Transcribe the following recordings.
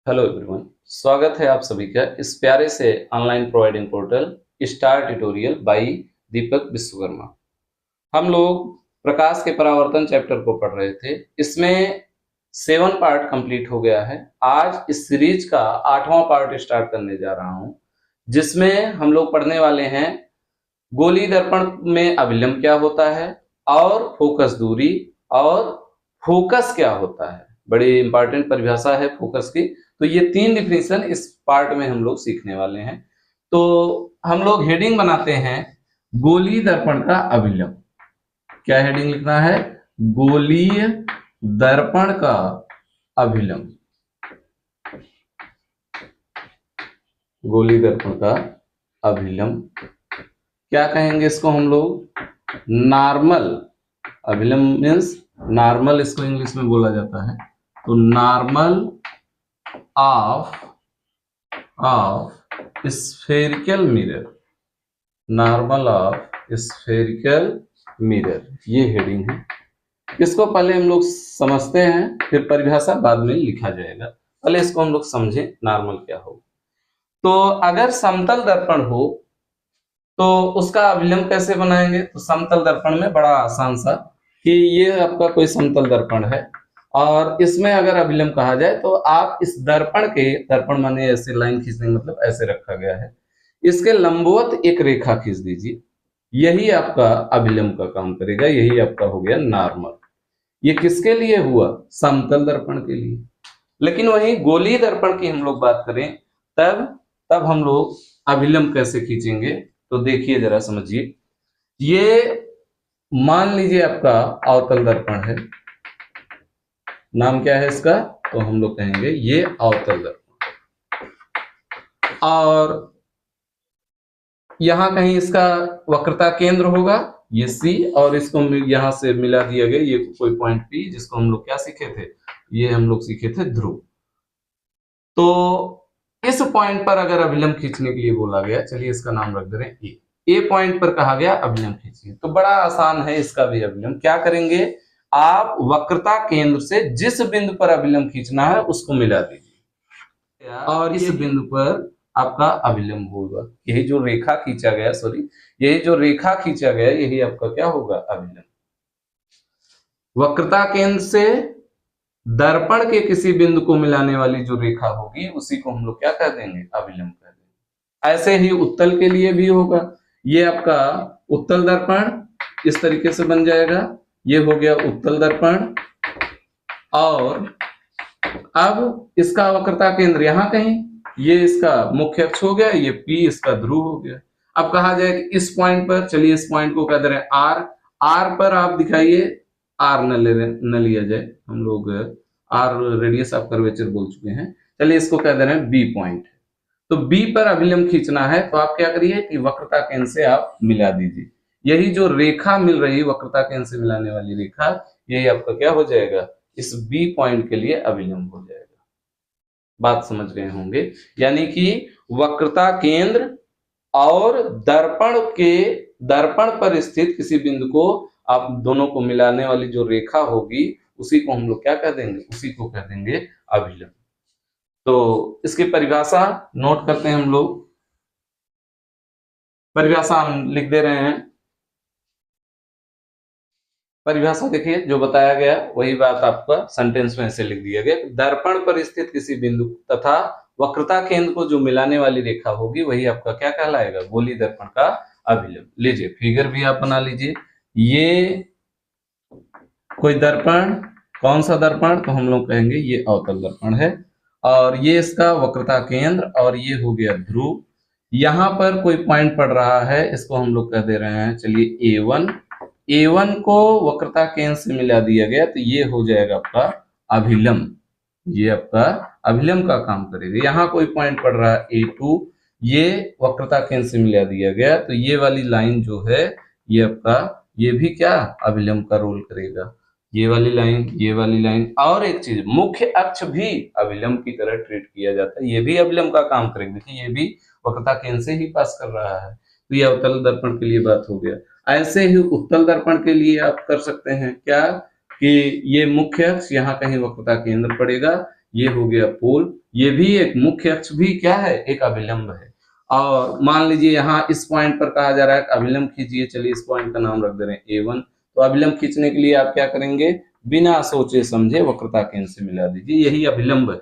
Hello everyone, स्वागत है आप सभी का इस प्यारे से online providing portal star tutorial by Deepak Vishwakarma. हम लोग प्रकाश के परावर्तन चैप्टर को पढ़ रहे थे। इसमें 7 पार्ट कंप्लीट हो गया है। आज इस सीरीज का 8वां पार्ट स्टार्ट करने जा रहा हूं, जिसमें हम लोग पढ़ने वाले हैं गोली दर्पण में अभिलंब क्या होता है और फोकस दूरी और फोकस क्या होता है। बड़ी इंपॉर्टेंट परिभाषा है फोकस की। तो ये 3 डिफिनेशन इस पार्ट में हम लोग सीखने वाले हैं। तो हम लोग हेडिंग बनाते हैं गोलीय दर्पण का अभिलंब। क्या हेडिंग लिखना है? गोलीय दर्पण का अभिलंब। गोलीय दर्पण का अभिलंब क्या कहेंगे इसको हम लोग? नॉर्मल। अभिलंब मीन्स नॉर्मल, इसको इंग्लिश में बोला जाता है। तो normal of spherical mirror. Normal of spherical mirror, ये हेडिंग है। इसको पहले हम लोग समझते हैं, फिर परिभाषा बाद में लिखा जाएगा। पहले इसको हम लोग समझें नॉर्मल क्या हो। तो अगर समतल दर्पण हो तो उसका अभिलंब कैसे बनाएंगे? तो समतल दर्पण में बड़ा आसान सा कि ये आपका कोई समतल दर्पण है और इसमें अगर अभिलंब कहा जाए तो आप इस दर्पण के, दर्पण माने ऐसे लाइन खींचने मतलब ऐसे रखा गया है, इसके लंबवत एक रेखा खींच दीजिए। यही आपका अभिलंब का काम करेगा। यही आपका हो गया नॉर्मल। ये किसके लिए हुआ? समतल दर्पण के लिए। लेकिन वही गोलीय दर्पण की हम लोग बात करें तब हम लोग अभिलंब कैसे खींचेंगे? तो देखिए जरा समझिए। ये मान लीजिए आपका अवतल दर्पण है। नाम क्या है इसका? तो हम लोग कहेंगे ये अवतल दर्पण। और यहां कहीं इसका वक्रता केंद्र होगा, ये C, और इसको यहां से मिला दिया गया ये कोई पॉइंट P, जिसको हम लोग क्या सीखे थे? ये हम लोग सीखे थे ध्रुव। तो इस पॉइंट पर अगर अभिलंब खींचने के लिए बोला गया, चलिए इसका नाम रख दे रहे हैं ए पॉइंट पर कहा गया अभिलंब खींचिए, तो बड़ा आसान है इसका भी अभिलंब। क्या करेंगे? आप वक्रता केंद्र से जिस बिंदु पर अभिलंब खींचना है उसको मिला दीजिए और इस बिंदु पर आपका अभिलंब होगा। यही जो रेखा खींचा गया, यही जो रेखा खींचा गया, यही आपका क्या होगा? अभिलंब। वक्रता केंद्र से दर्पण के किसी बिंदु को मिलाने वाली जो रेखा होगी उसी को हम लोग क्या कह देंगे? अभिलंब कह देंगे। ऐसे ही उत्तल के लिए भी होगा। ये आपका उत्तल दर्पण इस तरीके से बन जाएगा। ये हो गया उत्तल दर्पण। और अब इसका वक्रता केंद्र यहां कहीं, ये इसका मुख्य अक्ष हो गया, ये P इसका ध्रुव हो गया। अब कहा जाए कि इस पॉइंट पर, चलिए इस पॉइंट को कह दे रहे हैं R पर आप दिखाइए। R न लिया जाए, हम लोग R रेडियस ऑफ कर्वेचर बोल चुके हैं। चलिए इसको कह दे रहे हैं B पॉइंट। तो B पर अभिलंब खींचना है तो आप क्या करिए कि वक्रता केंद्र से आप मिला दीजिए। यही जो रेखा मिल रही है वक्रता केंद्र से मिलाने वाली रेखा, यही आपका क्या हो जाएगा? इस B पॉइंट के लिए अभिलंब हो जाएगा। बात समझ गए होंगे। यानी कि वक्रता केंद्र और दर्पण पर स्थित किसी बिंदु को, आप दोनों को मिलाने वाली जो रेखा होगी उसी को हम लोग क्या कह देंगे? उसी को कह देंगे अभिलंब। तो इसकी परिभाषा नोट करते हैं हम लोग। परिभाषा हम लिख दे रहे हैं। परिभाषा देखिए, जो बताया गया वही बात आपका सेंटेंस में ऐसे लिख दिया गया। दर्पण पर स्थित किसी बिंदु तथा वक्रता केंद्र को जो मिलाने वाली रेखा होगी वही आपका क्या कहलाएगा? गोलीय दर्पण का अभिलंब। लीजिए फिगर भी आप बना लीजिए। ये कोई दर्पण, कौन सा दर्पण? तो हम लोग कहेंगे ये अवतल दर्पण है और ये इसका वक्रता केंद्र और ये हो गया ध्रुव। यहां पर कोई पॉइंट पड़ रहा है, इसको हम लोग कह दे रहे हैं, चलिए A1 को वक्रता केंद्र से मिला दिया गया तो ये हो जाएगा आपका अभिलंब। ये आपका अभिलंब का काम करेगा। यहाँ कोई पॉइंट पड़ रहा है A2, ये वक्रता केंद्र से मिला दिया गया तो ये वाली लाइन जो है ये आपका, ये भी क्या? अभिलंब का रोल करेगा। ये वाली लाइन और एक चीज, मुख्य अक्ष भी अभिलंब की तरह ट्रीट किया जाता है। ये भी अभिलंब का काम करेगा। देखिए ये भी वक्रता केंद्र से ही पास कर रहा है। तो ये अवतल दर्पण के लिए बात हो गया। ऐसे ही उत्तल दर्पण के लिए आप कर सकते हैं क्या कि ये मुख्य अक्ष यहाँ कहीं वक्रता केंद्र पड़ेगा, ये हो गया पोल, ये भी एक मुख्य अक्ष भी क्या है, एक अभिलंब है। और मान लीजिए यहाँ इस पॉइंट पर कहा जा रहा है कि अभिलंब खींचिए, चलिए इस पॉइंट का नाम रख दे रहे हैं A1। तो अभिलंब खींचने के लिए आप क्या करेंगे, बिना सोचे समझे वक्रता केंद्र से मिला दीजिए, यही अभिलंब है।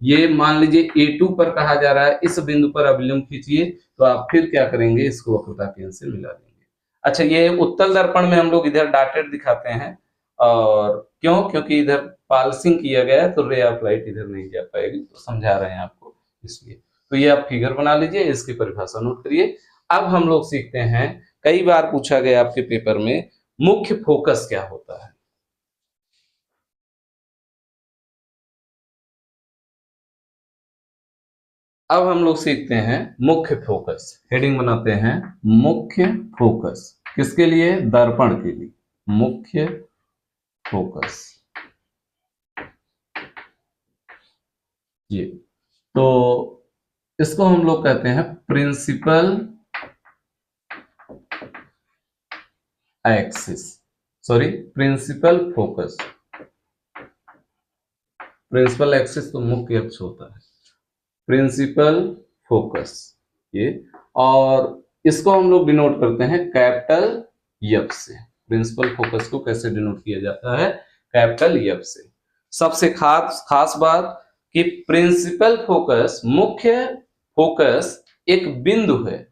ये मान लीजिए A2 पर कहा जा रहा है इस बिंदु पर अभिलंब खींचिए, तो आप फिर क्या करेंगे, इसको वक्रता केंद्र से मिला देंगे। अच्छा, ये उत्तल दर्पण में हम लोग इधर डॉटेड दिखाते हैं, और क्यों, क्योंकि इधर पाल्सिंग किया गया है तो रे ऑफ लाइट इधर नहीं जा पाएगी, तो समझा रहे हैं आपको इसलिए। तो ये आप फिगर बना लीजिए, इसकी परिभाषा नोट करिए। अब हम लोग सीखते हैं, कई बार पूछा गया आपके पेपर में, मुख्य फोकस क्या होता है। अब हम लोग सीखते हैं मुख्य फोकस, हेडिंग बनाते हैं मुख्य फोकस, किसके लिए, दर्पण के लिए, मुख्य फोकस। ये तो इसको हम लोग कहते हैं principal axis, sorry principal focus. Principal axis तो मुख्य अक्ष होता है, प्रिंसिपल फोकस ये। और इसको हम लोग डिनोट करते हैं कैपिटल एफ से। प्रिंसिपल फोकस को कैसे डिनोट किया जाता है, कैपिटल एफ से। सबसे खास बात कि प्रिंसिपल फोकस, मुख्य फोकस एक बिंदु है,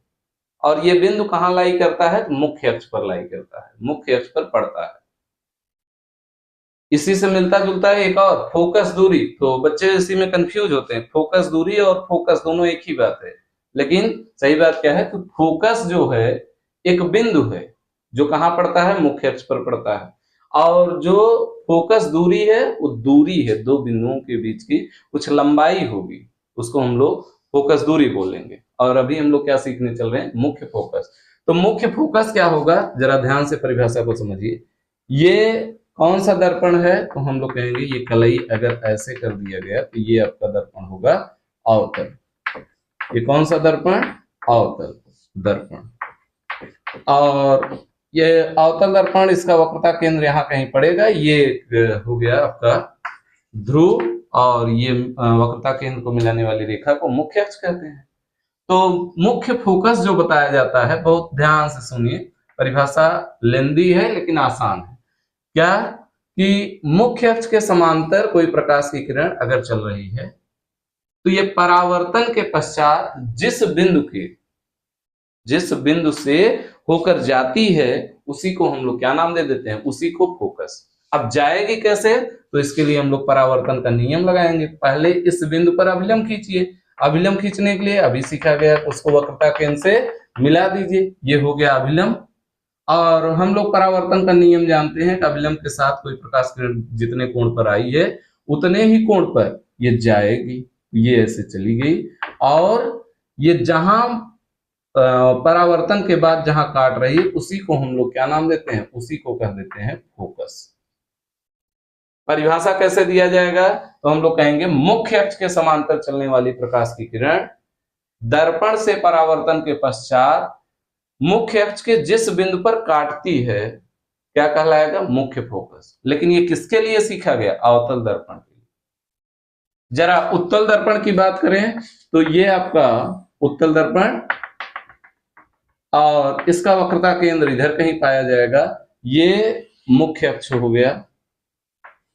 और ये बिंदु कहां लाई करता है, मुख्य अक्ष पर लाई करता है, मुख्य अक्ष पर पड़ता है। इसी से मिलता जुलता है एक और, फोकस दूरी। तो बच्चे इसी में कंफ्यूज होते हैं, फोकस दूरी और फोकस दोनों एक ही बात है, लेकिन सही बात क्या है, तो फोकस जो है एक बिंदु है जो कहां पड़ता है, मुख्य अक्ष पर पड़ता है, और जो फोकस दूरी है वो दूरी है, दो बिंदुओं के बीच की कुछ लंबाई होगी, उसको हम लोग फोकस दूरी बोलेंगे। और अभी हम लोग क्या सीखने चल रहे हैं, मुख्य फोकस। तो मुख्य फोकस क्या होगा, जरा ध्यान से परिभाषा को समझिए। ये कौन सा दर्पण है, तो हम लोग कहेंगे ये कलई अगर ऐसे कर दिया गया तो ये आपका दर्पण होगा अवतल। ये कौन सा दर्पण, अवतल दर्पण। और ये अवतल दर्पण, इसका वक्रता केंद्र यहाँ कहीं पड़ेगा, ये हो गया आपका ध्रुव, और ये वक्रता केंद्र को मिलाने वाली रेखा को मुख्य अक्ष कहते हैं। तो मुख्य फोकस जो बताया जाता है, बहुत ध्यान से सुनिए, परिभाषा लेंदी है लेकिन आसान है। क्या कि मुख्य अक्ष के समांतर कोई प्रकाश की किरण अगर चल रही है, तो ये परावर्तन के पश्चात जिस बिंदु से होकर जाती है, उसी को हम लोग क्या नाम दे देते हैं, उसी को फोकस। अब जाएगी कैसे, तो इसके लिए हम लोग परावर्तन का नियम लगाएंगे। पहले इस बिंदु पर अभिलंब खींचिए, अभिलंब खींचने के लिए अभी सीखा गया, उसको वक्रता केंद्र से मिला दीजिए, ये हो गया अभिलंब। और हम लोग परावर्तन का नियम जानते हैं कि अभिलंब के साथ कोई प्रकाश किरण जितने कोण पर आई है उतने ही कोण पर ये जाएगी, ये ऐसे चली गई, और ये जहां परावर्तन के बाद जहां काट रही है, उसी को हम लोग क्या नाम देते हैं, उसी को कह देते हैं फोकस। परिभाषा कैसे दिया जाएगा, तो हम लोग कहेंगे मुख्य अक्ष के समांतर चलने वाली प्रकाश की किरण दर्पण से परावर्तन के पश्चात मुख्य अक्ष के जिस बिंदु पर काटती है, क्या कहलाएगा, मुख्य फोकस। लेकिन ये किसके लिए सीखा गया, अवतल दर्पण के लिए। जरा उत्तल दर्पण की बात करें, तो ये आपका उत्तल दर्पण, और इसका वक्रता केंद्र इधर कहीं पाया जाएगा, ये मुख्य अक्ष हो गया,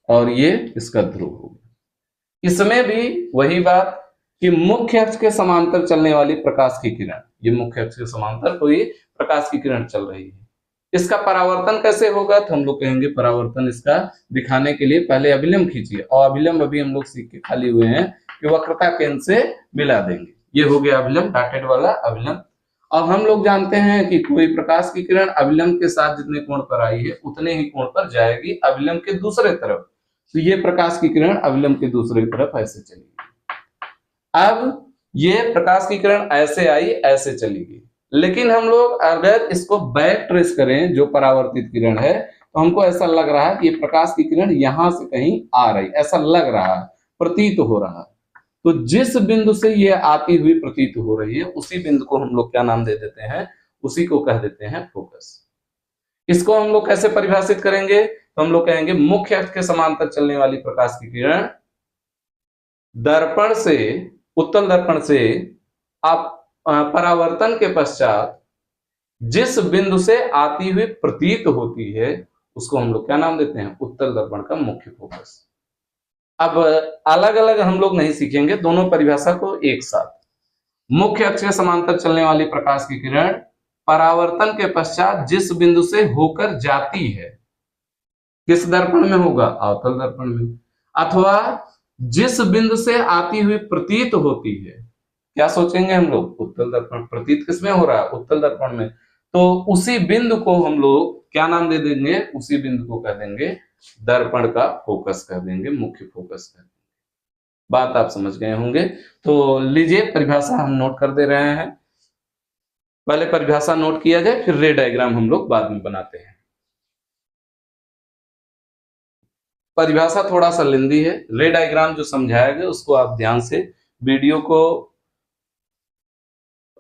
और ये इसका ध्रुव हो गया। इसमें भी वही बात कि मुख्य अक्ष के समांतर चलने वाली प्रकाश की किरण, ये मुख्य अक्ष के समांतर कोई प्रकाश की किरण चल रही है, इसका परावर्तन कैसे होगा, तो हम लोग कहेंगे परावर्तन इसका दिखाने के लिए पहले अभिलंब खींचिए, और अभिलंब अभी हम लोग सीख के खाली हुए हैं कि वक्रता केंद्र से मिला देंगे। ये हो गया अभिलंब, डॉटेड वाला अभिलंब। और हम लोग जानते हैं कि कोई प्रकाश की किरण अभिलंब के साथ जितने कोण पर आई है उतने ही कोण पर जाएगी अभिलंब के दूसरे तरफ। तो ये प्रकाश की किरण अभिलंब के दूसरे तरफ ऐसे चलेगी। अब ये प्रकाश की किरण ऐसे आई, ऐसे चली गई, लेकिन हम लोग अगर इसको बैक ट्रेस करें, जो परावर्तित किरण है, तो हमको ऐसा लग रहा है कि ये प्रकाश की किरण यहां से कहीं आ रही, ऐसा लग रहा है, प्रतीत हो रहा है। तो जिस बिंदु से ये आती हुई प्रतीत हो रही है, उसी बिंदु को हम लोग क्या नाम दे देते हैं, उसी को कह देते हैं फोकस। इसको हम लोग कैसे परिभाषित करेंगे, तो हम लोग कहेंगे मुख्य अक्ष के समांतर चलने वाली प्रकाश की किरण दर्पण से, उत्तल दर्पण से आप परावर्तन के पश्चात जिस बिंदु से आती हुई प्रतीत होती है उसको हम लोग क्या नाम देते हैं? उत्तल दर्पण का मुख्य फोकस। अब अलग अलग हम लोग नहीं सीखेंगे, दोनों परिभाषा को एक साथ। मुख्य अक्ष के समांतर चलने वाली प्रकाश की किरण परावर्तन के पश्चात जिस बिंदु से होकर जाती है, किस दर्पण में होगा? अवतल दर्पण में। अथवा जिस बिंदु से आती हुई प्रतीत होती है, क्या सोचेंगे हम लोग? उत्तल दर्पण। प्रतीत किसमें हो रहा है? उत्तल दर्पण में। तो उसी बिंदु को हम लोग क्या नाम दे देंगे? उसी बिंदु को कह देंगे दर्पण का फोकस कर देंगे, मुख्य फोकस कर देंगे। बात आप समझ गए होंगे। तो लीजिए परिभाषा हम नोट कर दे रहे हैं। पहले परिभाषा नोट किया जाए, फिर रे डायग्राम हम लोग बाद में बनाते हैं। परिभाषा थोड़ा सा लेंदी है, रे डायग्राम जो समझाया गया उसको आप ध्यान से वीडियो को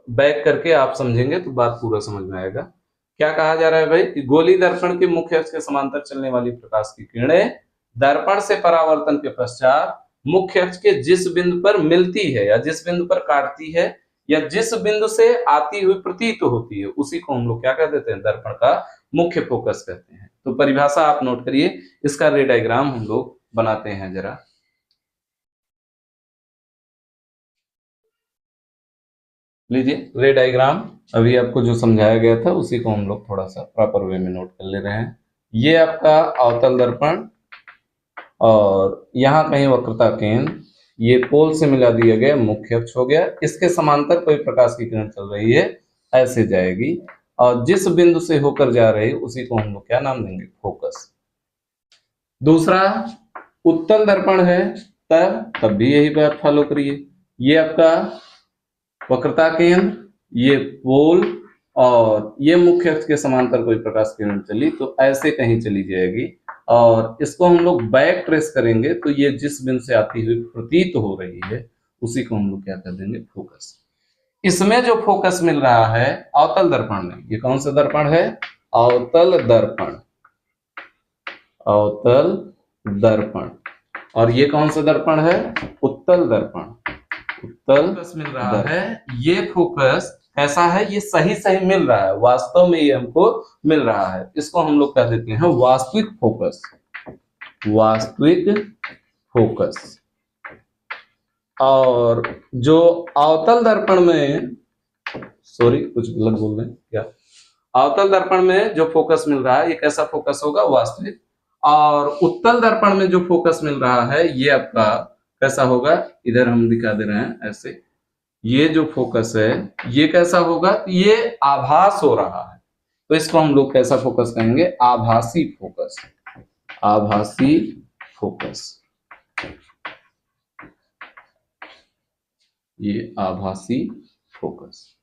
बैक करके आप समझेंगे तो बात पूरा समझ में आएगा। क्या कहा जा रहा है भाई? कि गोली दर्पण के मुख्य अक्ष के समांतर चलने वाली प्रकाश की किरणें दर्पण से परावर्तन के पश्चात मुख्य अक्ष के जिस बिंदु पर मिलती है या जिस बिंदु पर काटती है या जिस बिंदु से आती हुई प्रतीत होती है, उसी को हम लोग क्या कह देते हैं? दर्पण का मुख्य फोकस कहते हैं। तो परिभाषा आप नोट करिए, इसका रे डायग्राम हम लोग बनाते हैं जरा। लीजिए रे डायग्राम अभी आपको जो समझाया गया था उसी को हम लोग थोड़ा सा प्रॉपर वे में नोट कर ले रहे हैं। ये आपका अवतल दर्पण और यहाँ कहीं वक्रता केंद्र, ये पोल से मिला दिया गया मुख्य अक्ष हो गया। इसके समांतर कोई प्रकाश की किरण चल रही है, ऐसे जाएगी और जिस बिंदु से होकर जा रही है उसी को हम लोग क्या नाम देंगे? फोकस। दूसरा उत्तल दर्पण है, तब भी यही बात फॉलो करिए। ये आपका वक्रता केंद्र, ये पोल और ये मुख्य अक्ष के समांतर कोई प्रकाश किरण चली तो ऐसे कहीं चली जाएगी और इसको हम लोग बैक ट्रेस करेंगे तो ये जिस बिंदु से आती हुई प्रतीत हो रही है उसी को हम लोग क्या कर देंगे? फोकस। इसमें जो फोकस मिल रहा है अवतल दर्पण में, ये कौन सा दर्पण है? अवतल दर्पण। अवतल दर्पण। और ये कौन सा दर्पण है? उत्तल दर्पण। उत्तल फोकस मिल रहा है। ये फोकस कैसा है? ये सही सही मिल रहा है, वास्तव में ये हमको मिल रहा है। इसको हम लोग कह देते हैं वास्तविक फोकस। वास्तविक फोकस। और जो अवतल दर्पण में, सॉरी कुछ गलत बोल रहे हैं क्या? अवतल दर्पण में जो फोकस मिल रहा है ये कैसा फोकस होगा? वास्तविक। और उत्तल दर्पण में जो फोकस मिल रहा है ये आपका कैसा होगा? इधर हम दिखा दे रहे हैं ऐसे। ये जो फोकस है ये कैसा होगा? ये आभास हो रहा है, तो इसको हम लोग कैसा फोकस कहेंगे? आभासी फोकस। आभासी फोकस। ये आभासी फोकस।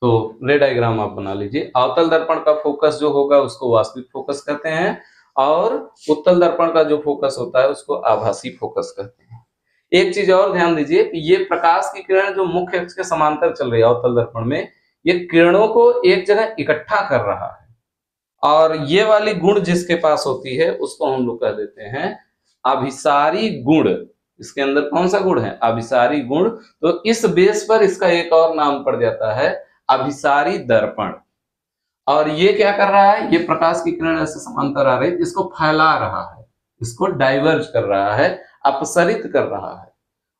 तो रे डायग्राम आप बना लीजिए। अवतल दर्पण का फोकस जो होगा उसको वास्तविक फोकस कहते हैं और उत्तल दर्पण का जो फोकस होता है उसको आभासी फोकस कहते हैं। एक चीज और ध्यान दीजिए कि ये प्रकाश की किरण जो मुख्य अक्ष के समांतर चल रही है अवतल दर्पण में, ये किरणों को एक जगह इकट्ठा कर रहा है और ये वाली गुण जिसके पास होती है उसको हम लोग कह देते हैं अभिसारी गुण। इसके अंदर कौन सा गुण है? अभिसारी गुण। तो इस बेस पर इसका एक और नाम पड़ जाता है अभिसारी दर्पण। और ये क्या कर रहा है? ये प्रकाश की किरण ऐसे समांतर आ रही है, इसको फैला रहा है, इसको डाइवर्ज कर रहा है, अपसरित कर रहा है।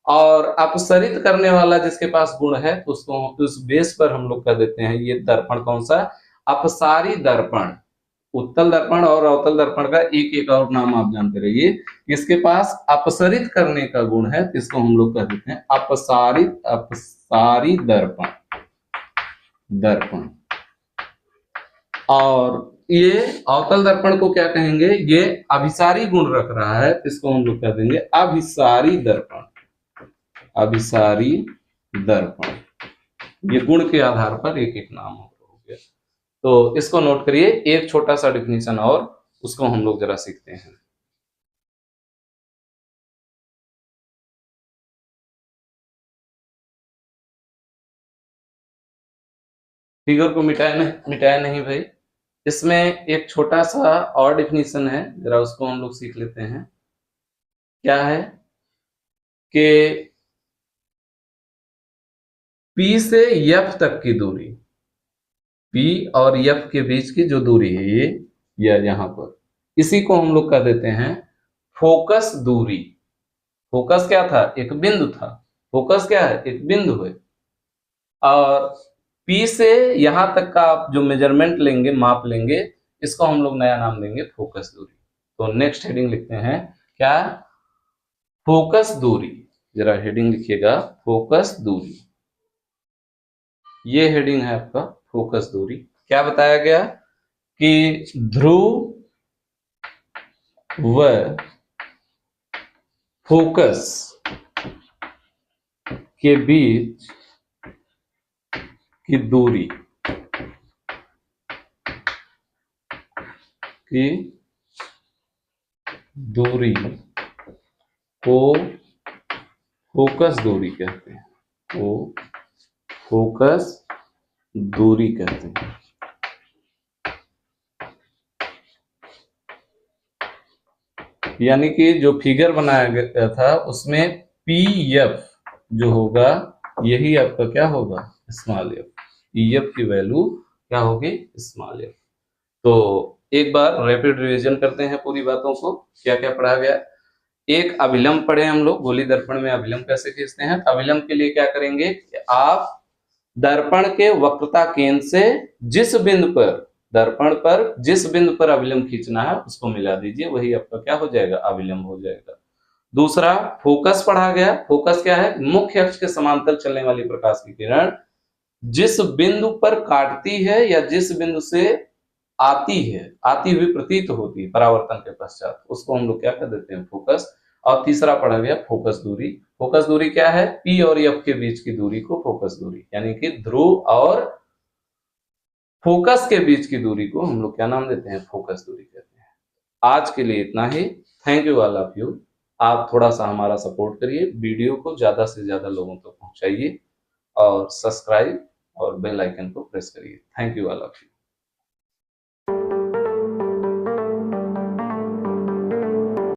और अपसरित करने वाला जिसके पास गुण है तो उसको उस बेस पर हम लोग कह देते हैं ये दर्पण कौन सा? अपसारी दर्पण। उत्तल दर्पण और अवतल दर्पण का एक एक और नाम आप जानते रहिए। इसके पास अपसरित करने का गुण है तो इसको हम लोग कह देते हैं अपसारी दर्पण। दर्पण। और ये अवतल दर्पण को क्या कहेंगे? ये अभिसारी गुण रख रहा है, इसको हम लोग कह देंगे अभिसारी दर्पण। अभिसारी दर्पण। ये गुण के आधार पर एक एक नाम हो गया। तो इसको नोट करिए। एक छोटा सा डिफिनीशन और उसको हम लोग जरा सीखते हैं। फिगर को मिटाया नहीं भाई। इसमें एक छोटा सा और डिफिनीशन है, जरा उसको हम लोग सीख लेते हैं। क्या है कि P से F तक की दूरी, P और F के बीच की जो दूरी है ये या यहाँ पर, इसी को हम लोग कह देते हैं फोकस दूरी। फोकस क्या था? एक बिंदु था। फोकस क्या है? एक बिंदु है। और P से यहां तक का आप जो मेजरमेंट लेंगे, माप लेंगे, इसको हम लोग नया नाम देंगे फोकस दूरी। तो नेक्स्ट हेडिंग लिखते हैं क्या? फोकस दूरी। जरा हेडिंग लिखिएगा, फोकस दूरी। ये हेडिंग है आपका फोकस दूरी। क्या बताया गया कि ध्रुव व फोकस के बीच की दूरी को फोकस दूरी कहते हैं। वो फोकस दूरी कहते हैं। यानी कि जो फिगर बनाया गया था उसमें PF जो होगा, यही आपका क्या होगा? Small f। PF की वैल्यू क्या होगी? Small f। तो एक बार रैपिड रिवीजन करते हैं पूरी बातों को, क्या क्या पढ़ा गया। एक अभिलंब पढ़े हम लोग, गोली दर्पण में अभिलंब कैसे खींचते हैं। तो अभिलंब के लिए क्या करेंगे कि आप दर्पण के वक्रता केंद्र से जिस बिंदु पर, दर्पण पर जिस बिंदु पर अभिलंब खींचना है उसको मिला दीजिए, वही आपका क्या हो जाएगा? अभिलंब हो जाएगा। दूसरा फोकस पढ़ा गया। फोकस क्या है? मुख्य अक्ष के समांतर चलने वाली प्रकाश की किरण जिस बिंदु पर काटती है या जिस बिंदु से आती हुई प्रतीत होती है परावर्तन के पश्चात, उसको हम लोग क्या कर देते हैं? फोकस। और तीसरा पढ़ा गया फोकस दूरी। फोकस दूरी क्या है? P और F के बीच की दूरी को फोकस दूरी, यानी कि ध्रुव और फोकस के बीच की दूरी को हम लोग क्या नाम देते हैं? फोकस दूरी कहते हैं। आज के लिए इतना ही। Thank you all of you. आप थोड़ा सा हमारा सपोर्ट करिए, वीडियो को ज्यादा से ज्यादा लोगों तक पहुंचाइए और सब्सक्राइब और बेल आइकन को प्रेस करिए। Thank you all of you.